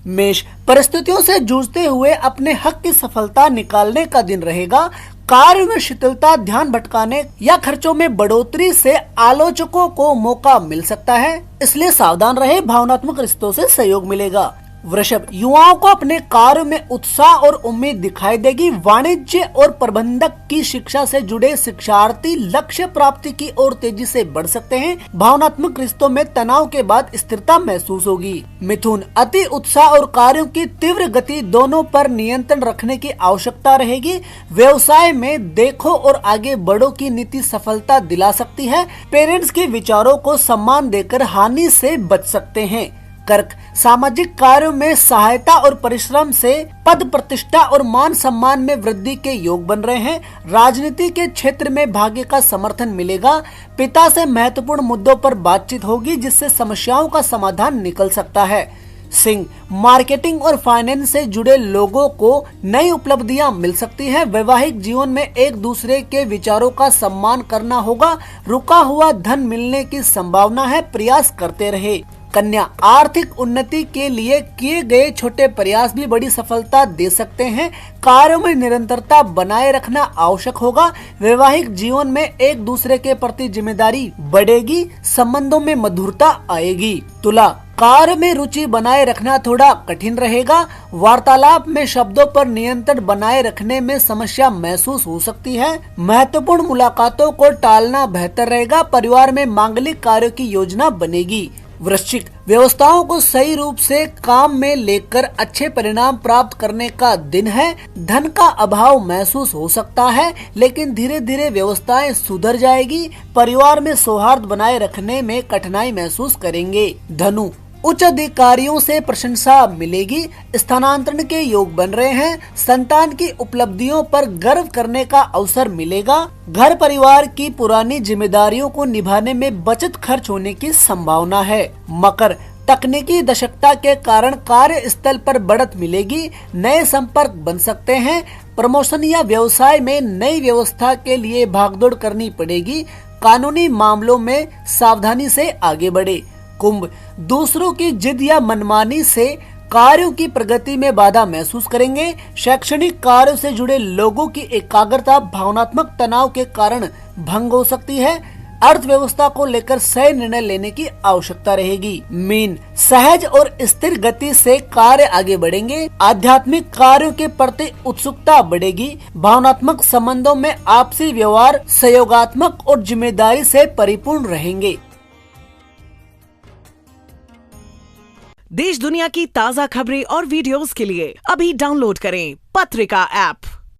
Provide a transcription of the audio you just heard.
मेष, परिस्थितियों से जूझते हुए अपने हक की सफलता निकालने का दिन रहेगा। कार्य में शिथिलता, ध्यान भटकाने या खर्चों में बढ़ोतरी से आलोचकों को मौका मिल सकता है, इसलिए सावधान रहे। भावनात्मक रिश्तों से सहयोग मिलेगा। वृषभ, युवाओं को अपने कार्य में उत्साह और उम्मीद दिखाई देगी। वाणिज्य और प्रबंधक की शिक्षा से जुड़े शिक्षार्थी लक्ष्य प्राप्ति की ओर तेजी से बढ़ सकते हैं। भावनात्मक रिश्तों में तनाव के बाद स्थिरता महसूस होगी। मिथुन, अति उत्साह और कार्यों की तीव्र गति दोनों पर नियंत्रण रखने की आवश्यकता रहेगी। व्यवसाय में देखो और आगे बढ़ो की नीति सफलता दिला सकती है। पेरेंट्स के विचारों को सम्मान देकर हानि से बच सकते हैं। कर्क, सामाजिक कार्यों में सहायता और परिश्रम से पद प्रतिष्ठा और मान सम्मान में वृद्धि के योग बन रहे हैं। राजनीति के क्षेत्र में भाग्य का समर्थन मिलेगा। पिता से महत्वपूर्ण मुद्दों पर बातचीत होगी, जिससे समस्याओं का समाधान निकल सकता है। सिंह, मार्केटिंग और फाइनेंस से जुड़े लोगों को नई उपलब्धियां मिल सकती हैं। वैवाहिक जीवन में एक दूसरे के विचारों का सम्मान करना होगा। रुका हुआ धन मिलने की संभावना है, प्रयास करते रहे। कन्या, आर्थिक उन्नति के लिए किए गए छोटे प्रयास भी बड़ी सफलता दे सकते हैं। कार्यों में निरंतरता बनाए रखना आवश्यक होगा। वैवाहिक जीवन में एक दूसरे के प्रति जिम्मेदारी बढ़ेगी, संबंधों में मधुरता आएगी। तुला, कार्य में रुचि बनाए रखना थोड़ा कठिन रहेगा। वार्तालाप में शब्दों पर नियंत्रण बनाए रखने में समस्या महसूस हो सकती है। महत्वपूर्ण मुलाकातों को टालना बेहतर रहेगा। परिवार में मांगलिक कार्यों की योजना बनेगी। वृश्चिक, व्यवस्थाओं को सही रूप से काम में लेकर अच्छे परिणाम प्राप्त करने का दिन है। धन का अभाव महसूस हो सकता है, लेकिन धीरे धीरे व्यवस्थाएं सुधर जाएगी। परिवार में सौहार्द बनाए रखने में कठिनाई महसूस करेंगे। धनु, उच्च अधिकारियों से प्रशंसा मिलेगी। स्थानांतरण के योग बन रहे हैं। संतान की उपलब्धियों पर गर्व करने का अवसर मिलेगा। घर परिवार की पुरानी जिम्मेदारियों को निभाने में बचत खर्च होने की संभावना है। मकर, तकनीकी दक्षता के कारण कार्य स्थल पर बढ़त मिलेगी। नए संपर्क बन सकते हैं। प्रमोशन या व्यवसाय में नई व्यवस्था के लिए भागदौड़ करनी पड़ेगी। कानूनी मामलों में सावधानी से आगे बढ़े। कुंभ, दूसरों की जिद या मनमानी से कार्यों की प्रगति में बाधा महसूस करेंगे। शैक्षणिक कार्यों से जुड़े लोगों की एकाग्रता भावनात्मक तनाव के कारण भंग हो सकती है। अर्थव्यवस्था को लेकर सही निर्णय लेने की आवश्यकता रहेगी। मीन, सहज और स्थिर गति से कार्य आगे बढ़ेंगे। आध्यात्मिक कार्यों के प्रति उत्सुकता बढ़ेगी। भावनात्मक संबंधों में आपसी व्यवहार सहयोगात्मक और जिम्मेदारी से परिपूर्ण रहेंगे। देश दुनिया की ताजा खबरें और वीडियोस के लिए अभी डाउनलोड करें पत्रिका ऐप।